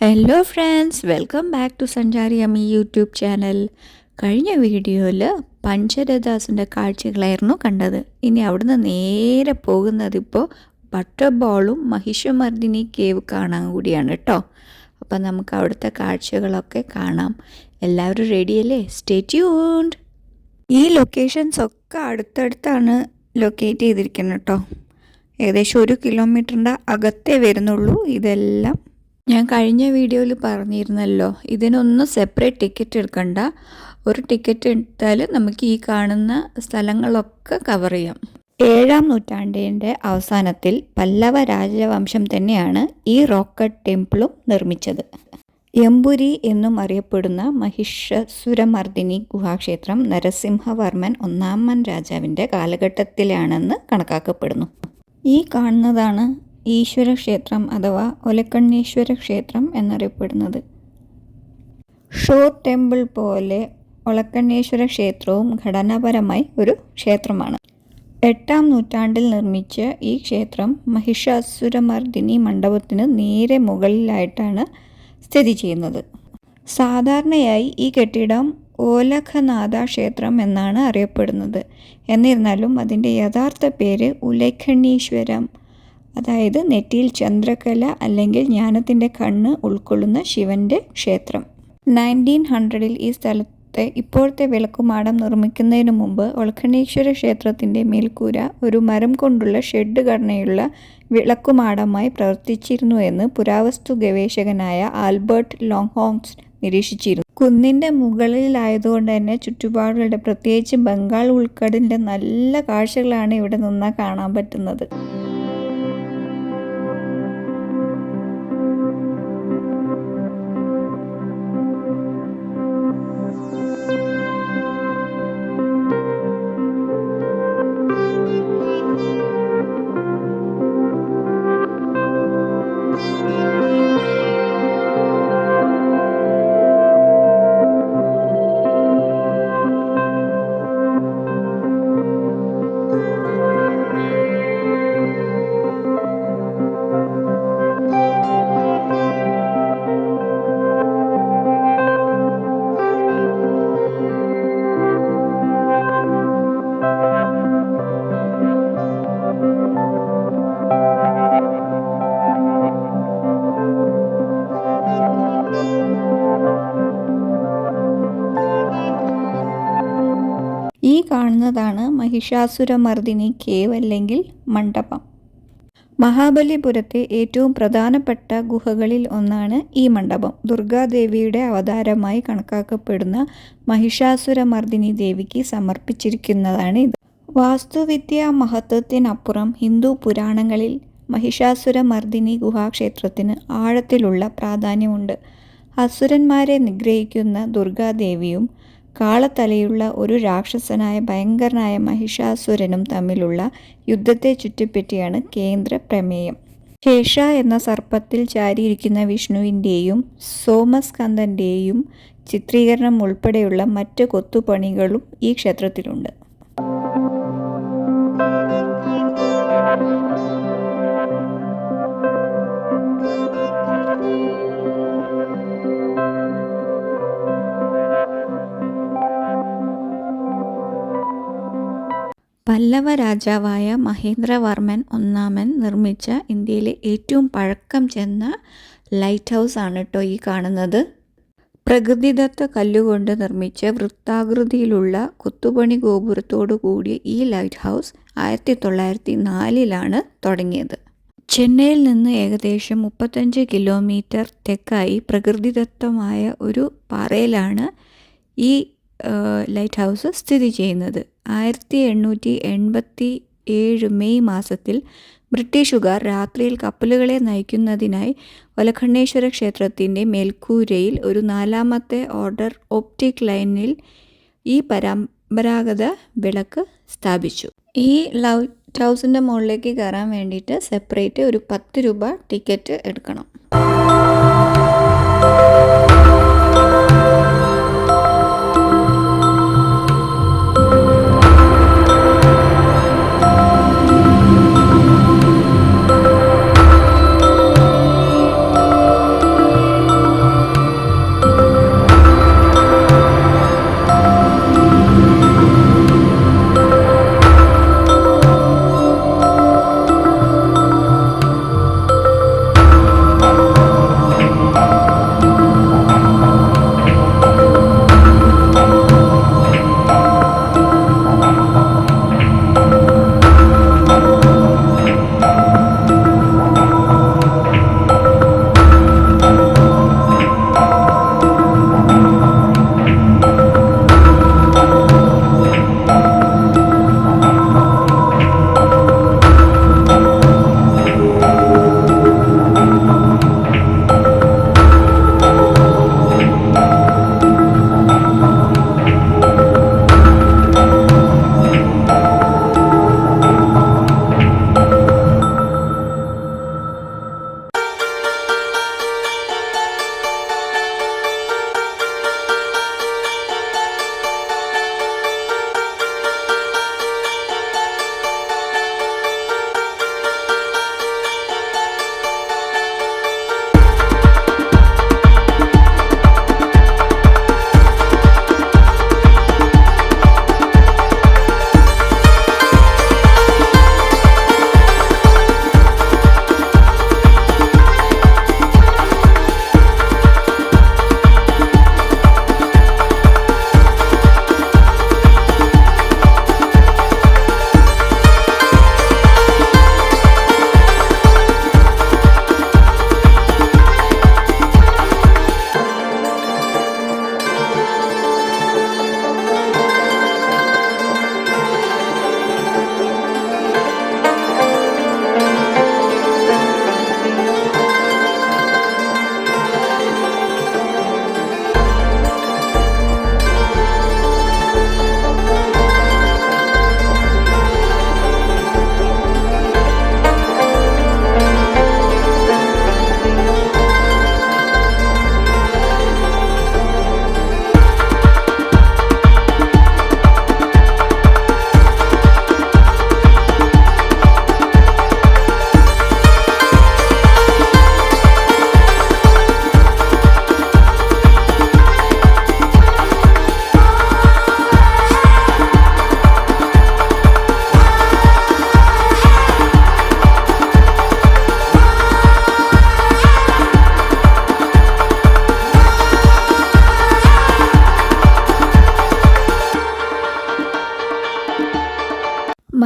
Hello friends, welcome back to Sanchari Ammi YouTube channel. കഴിഞ്ഞ വീഡിയോയിൽ പഞ്ചരഥാസിൻ്റെ കാഴ്ചകളായിരുന്നു കണ്ടത്. ഇനി അവിടുന്ന് നേരെ പോകുന്നതിപ്പോൾ ബട്ടർ ബോളും മഹിഷമർദിനി കേവ് കാണാൻ കൂടിയാണ് കേട്ടോ. അപ്പം നമുക്ക് അവിടുത്തെ കാഴ്ചകളൊക്കെ കാണാം. എല്ലാവരും റെഡിയല്ലേ? Stay tuned. ഈ ലൊക്കേഷൻസ് ഒക്കെ അടുത്തടുത്താണ് ലൊക്കേറ്റ് ചെയ്തിരിക്കുന്നത് കേട്ടോ. ഏകദേശം 1 കിലോമീറ്ററിൻ്റെ അകത്തേ വരുന്നുള്ളൂ ഇതെല്ലാം. ഞാൻ കഴിഞ്ഞ വീഡിയോയിൽ പറഞ്ഞിരുന്നല്ലോ, ഇതിനൊന്നും സെപ്പറേറ്റ് ടിക്കറ്റ് എടുക്കണ്ട. ഒരു ടിക്കറ്റ് എടുത്താൽ നമുക്ക് ഈ കാണുന്ന സ്ഥലങ്ങളൊക്കെ കവർ ചെയ്യാം. 7-ാം നൂറ്റാണ്ടിൻ്റെ അവസാനത്തിൽ പല്ലവ രാജവംശം തന്നെയാണ് ഈ റോക്കറ്റ് ടെമ്പിളും നിർമ്മിച്ചത്. എമ്പുരി എന്നും അറിയപ്പെടുന്ന മഹിഷാസുരമർദിനി ഗുഹാക്ഷേത്രം നരസിംഹവർമ്മൻ 1-ാമൻ രാജാവിൻ്റെ കാലഘട്ടത്തിലാണെന്ന് കണക്കാക്കപ്പെടുന്നു. ഈ കാണുന്നതാണ് ഈശ്വര ക്ഷേത്രം അഥവാ ഒലക്കണ്ണീശ്വര ക്ഷേത്രം എന്നറിയപ്പെടുന്നത്. ഷോർ ടെമ്പിൾ പോലെ ഒലക്കണ്ണീശ്വര ക്ഷേത്രവും ഘടനാപരമായി ഒരു ക്ഷേത്രമാണ്. 8-ാം നൂറ്റാണ്ടിൽ നിർമ്മിച്ച ഈ ക്ഷേത്രം മഹിഷാസുരമർദിനി മണ്ഡപത്തിന് നേരെ മുകളിലായിട്ടാണ് സ്ഥിതി ചെയ്യുന്നത്. സാധാരണയായി ഈ കെട്ടിടം ഓലഖനാഥ ക്ഷേത്രം എന്നാണ് അറിയപ്പെടുന്നത്. എന്നിരുന്നാലും അതിൻ്റെ യഥാർത്ഥ പേര് ഉലൈഖണ്ണീശ്വരം, അതായത് നെറ്റിയിൽ ചന്ദ്രകല അല്ലെങ്കിൽ ജ്ഞാനത്തിൻ്റെ കണ്ണ് ഉൾക്കൊള്ളുന്ന ശിവൻ്റെ ക്ഷേത്രം. 1900-ൽ ഈ സ്ഥലത്തെ ഇപ്പോഴത്തെ വിളക്കുമാടം നിർമ്മിക്കുന്നതിന് മുമ്പ് ഒലക്കണ്ണീശ്വര ക്ഷേത്രത്തിൻ്റെ മേൽക്കൂര ഒരു മരം കൊണ്ടുള്ള ഷെഡ് ഘടനയുള്ള വിളക്കുമാടമായി പ്രവർത്തിച്ചിരുന്നു എന്ന് പുരാവസ്തു ഗവേഷകനായ ആൽബർട്ട് ലോങ്ഹോംസ് നിരീക്ഷിച്ചിരുന്നു. കുന്നിൻ്റെ മുകളിലായതുകൊണ്ട് തന്നെ ചുറ്റുപാടുകളുടെ, പ്രത്യേകിച്ച് ബംഗാൾ ഉൾക്കടലിൻ്റെ നല്ല കാഴ്ചകളാണ് ഇവിടെ നിന്നാൽ കാണാൻ പറ്റുന്നത്. ഈ കാണുന്നതാണ് മഹിഷാസുരമർദിനി കേവ് അല്ലെങ്കിൽ മണ്ഡപം. മഹാബലിപുരത്തെ ഏറ്റവും പ്രധാനപ്പെട്ട ഗുഹകളിൽ ഒന്നാണ് ഈ മണ്ഡപം. ദുർഗാദേവിയുടെ അവതാരമായി കണക്കാക്കപ്പെടുന്ന മഹിഷാസുരമർദിനി ദേവിക്ക് സമർപ്പിച്ചിരിക്കുന്നതാണ് ഇത്. വാസ്തുവിദ്യാ മഹത്വത്തിനപ്പുറം ഹിന്ദു പുരാണങ്ങളിൽ മഹിഷാസുരമർദിനി ഗുഹാക്ഷേത്രത്തിന് ആഴത്തിലുള്ള പ്രാധാന്യമുണ്ട്. അസുരന്മാരെ നിഗ്രഹിക്കുന്ന ദുർഗാദേവിയും കാളത്തലയുള്ള ഒരു രാക്ഷസനായ ഭയങ്കരനായ മഹിഷാസുരനും തമ്മിലുള്ള യുദ്ധത്തെ ചുറ്റിപ്പറ്റിയാണ് കേന്ദ്ര പ്രമേയം. ശേഷ എന്ന സർപ്പത്തിൽ ചാരിയിരിക്കുന്ന വിഷ്ണുവിൻ്റെയും സോമസ്കന്ദൻ്റെയും ചിത്രീകരണം ഉൾപ്പെടെയുള്ള മറ്റ് കൊത്തുപണികളും ഈ ക്ഷേത്രത്തിലുണ്ട്. പല്ലവ രാജാവായ മഹേന്ദ്രവർമ്മൻ 1-ാമൻ നിർമ്മിച്ച ഇന്ത്യയിലെ ഏറ്റവും പഴക്കം ചെന്ന ലൈറ്റ് ഹൗസ് ആണ് കേട്ടോ ഈ കാണുന്നത്. പ്രകൃതിദത്ത കല്ലുകൊണ്ട് നിർമ്മിച്ച വൃത്താകൃതിയിലുള്ള കൊത്തുപണി ഗോപുരത്തോടു കൂടിയ ഈ ലൈറ്റ് ഹൗസ് 1904-ലാണ് തുടങ്ങിയത്. ചെന്നൈയിൽ നിന്ന് ഏകദേശം 35 കിലോമീറ്റർ തെക്കായി പ്രകൃതിദത്തമായ ഒരു പാറയിലാണ് ഈ ലൈറ്റ് ഹൗസ് സ്ഥിതി ചെയ്യുന്നത്. 1887 മെയ് മാസത്തിൽ ബ്രിട്ടീഷുകാർ രാത്രിയിൽ കപ്പലുകളെ നയിക്കുന്നതിനായി ഒലക്കണ്ണീശ്വര ക്ഷേത്രത്തിൻ്റെ മേൽക്കൂരയിൽ ഒരു 4ാമത്തെ ഓർഡർ ഓപ്റ്റിക് ലൈനിൽ ഈ പരമ്പരാഗത വിളക്ക് സ്ഥാപിച്ചു. ഈ ലൈറ്റ് ഹൗസിൻ്റെ മുകളിലേക്ക് കയറാൻ വേണ്ടിയിട്ട് സെപ്പറേറ്റ് ഒരു 10 രൂപ ടിക്കറ്റ് എടുക്കണം.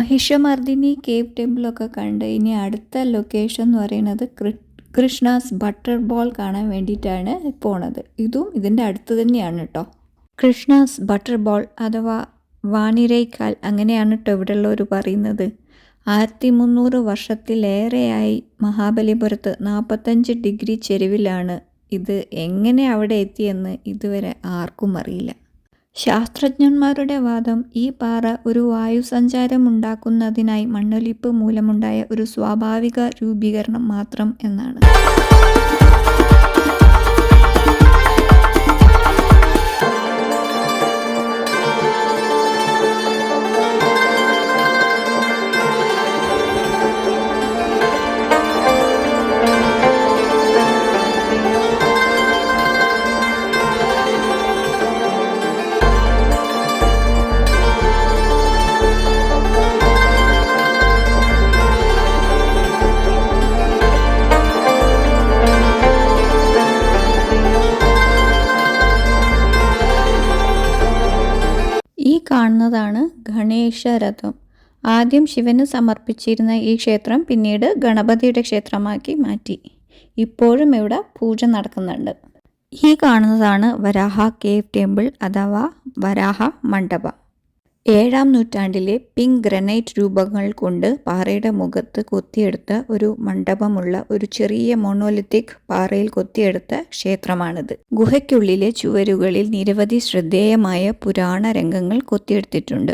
മഹിഷമർദിനി കേവ് ടെമ്പിളൊക്കെ കണ്ട് ഇനി അടുത്ത ലൊക്കേഷൻ എന്ന് പറയുന്നത് കൃഷ്ണാസ് ബട്ടർ ബോൾ കാണാൻ വേണ്ടിയിട്ടാണ് പോണത്. ഇതും ഇതിൻ്റെ അടുത്ത് തന്നെയാണ് കേട്ടോ. കൃഷ്ണാസ് ബട്ടർ ബോൾ അഥവാ വാണിരൈക്കാൽ അങ്ങനെയാണ് കേട്ടോ ഇവിടെയുള്ളവർ പറയുന്നത്. 1300 വർഷത്തിലേറെയായി മഹാബലിപുരത്ത് 45 ഡിഗ്രി ചെരുവിലാണ്. ഇത് എങ്ങനെ അവിടെ എത്തിയെന്ന് ഇതുവരെ ആർക്കും അറിയില്ല. ശാസ്ത്രജ്ഞന്മാരുടെ വാദം ഈ പാറ ഒരു വായുസഞ്ചാരം ഉണ്ടാക്കുന്നതിനായി മണ്ണൊലിപ്പ് മൂലമുണ്ടായ ഒരു സ്വാഭാവിക രൂപീകരണം മാത്രം എന്നാണ്. കാണുന്നതാണ് ഗണേശരഥം. ആദ്യം ശിവന് സമർപ്പിച്ചിരുന്ന ഈ ക്ഷേത്രം പിന്നീട് ഗണപതിയുടെ ക്ഷേത്രമാക്കി മാറ്റി. ഇപ്പോഴും ഇവിടെ പൂജ നടക്കുന്നുണ്ട്. ഈ കാണുന്നതാണ് വരാഹ കേവ് ടെമ്പിൾ അഥവാ വരാഹ മണ്ഡപം. 7-ാം നൂറ്റാണ്ടിലെ പിങ്ക് ഗ്രനൈറ്റ് രൂപങ്ങൾ കൊണ്ട് പാറയുടെ മുഖത്ത് കൊത്തിയെടുത്ത ഒരു മണ്ഡപമുള്ള ഒരു ചെറിയ മോണോലിത്തിക് പാറയിൽ കൊത്തിയെടുത്ത ക്ഷേത്രമാണിത്. ഗുഹയ്ക്കുള്ളിലെ ചുവരുകളിൽ നിരവധി ശ്രദ്ധേയമായ പുരാണ രംഗങ്ങൾ കൊത്തിയെടുത്തിട്ടുണ്ട്.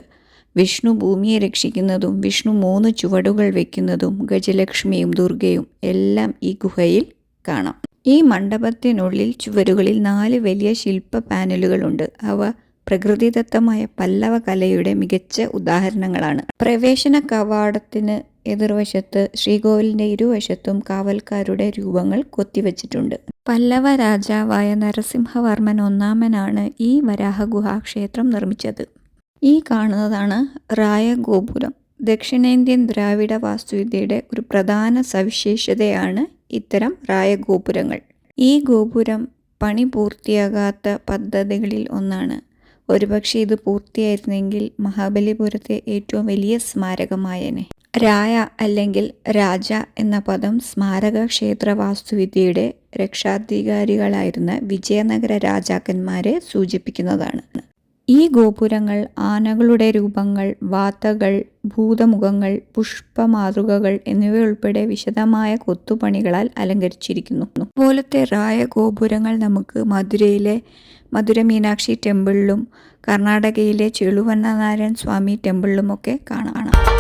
വിഷ്ണു ഭൂമിയെ രക്ഷിക്കുന്നതും വിഷ്ണു 3 ചുവടുകൾ വയ്ക്കുന്നതും ഗജലക്ഷ്മിയും ദുർഗയും എല്ലാം ഈ ഗുഹയിൽ കാണാം. ഈ മണ്ഡപത്തിനുള്ളിൽ ചുവരുകളിൽ 4 വലിയ ശില്പ പാനലുകളുണ്ട്. അവ പ്രകൃതിദത്തമായ പല്ലവ കലയുടെ മികച്ച ഉദാഹരണങ്ങളാണ്. പ്രവേശന കവാടത്തിന് എതിർവശത്ത് ശ്രീകോവിലിൻ്റെ ഇരുവശത്തും കാവൽക്കാരുടെ രൂപങ്ങൾ കൊത്തിവച്ചിട്ടുണ്ട്. പല്ലവ രാജാവായ നരസിംഹവർമ്മൻ 1-ാമനാണ് ഈ വരാഹഗുഹാ ക്ഷേത്രം നിർമ്മിച്ചത്. ഈ കാണുന്നതാണ് രായഗോപുരം. ദക്ഷിണേന്ത്യൻ ദ്രാവിഡ വാസ്തുവിദ്യയുടെ ഒരു പ്രധാന സവിശേഷതയാണ് ഇത്തരം രായഗോപുരങ്ങൾ. ഈ ഗോപുരം പണി പൂർത്തിയാകാത്ത പദ്ധതികളിൽ ഒന്നാണ്. ഒരുപക്ഷെ ഇത് പൂർത്തിയായിരുന്നെങ്കിൽ മഹാബലിപുരത്തെ ഏറ്റവും വലിയ സ്മാരകമായേനെ. രായ അല്ലെങ്കിൽ രാജ എന്ന പദം സ്മാരക ക്ഷേത്ര വാസ്തുവിദ്യയുടെ രക്ഷാധികാരികളായിരുന്ന വിജയനഗര രാജാക്കന്മാരെ സൂചിപ്പിക്കുന്നതാണ്. ഈ ഗോപുരങ്ങൾ ആനകളുടെ രൂപങ്ങൾ, വാതകൾ, ഭൂതമുഖങ്ങൾ, പുഷ്പമാതൃകകൾ എന്നിവയുൾപ്പെടെ വിശദമായ കൊത്തുപണികളാൽ അലങ്കരിച്ചിരിക്കുന്നു. ഇതുപോലത്തെ രായഗോപുരങ്ങൾ നമുക്ക് മധുരയിലെ മധുര മീനാക്ഷി ടെമ്പിളിലും കർണാടകയിലെ ചെളുവണ്ണനാരായൺ സ്വാമി ടെമ്പിളിലുമൊക്കെ കാണാം.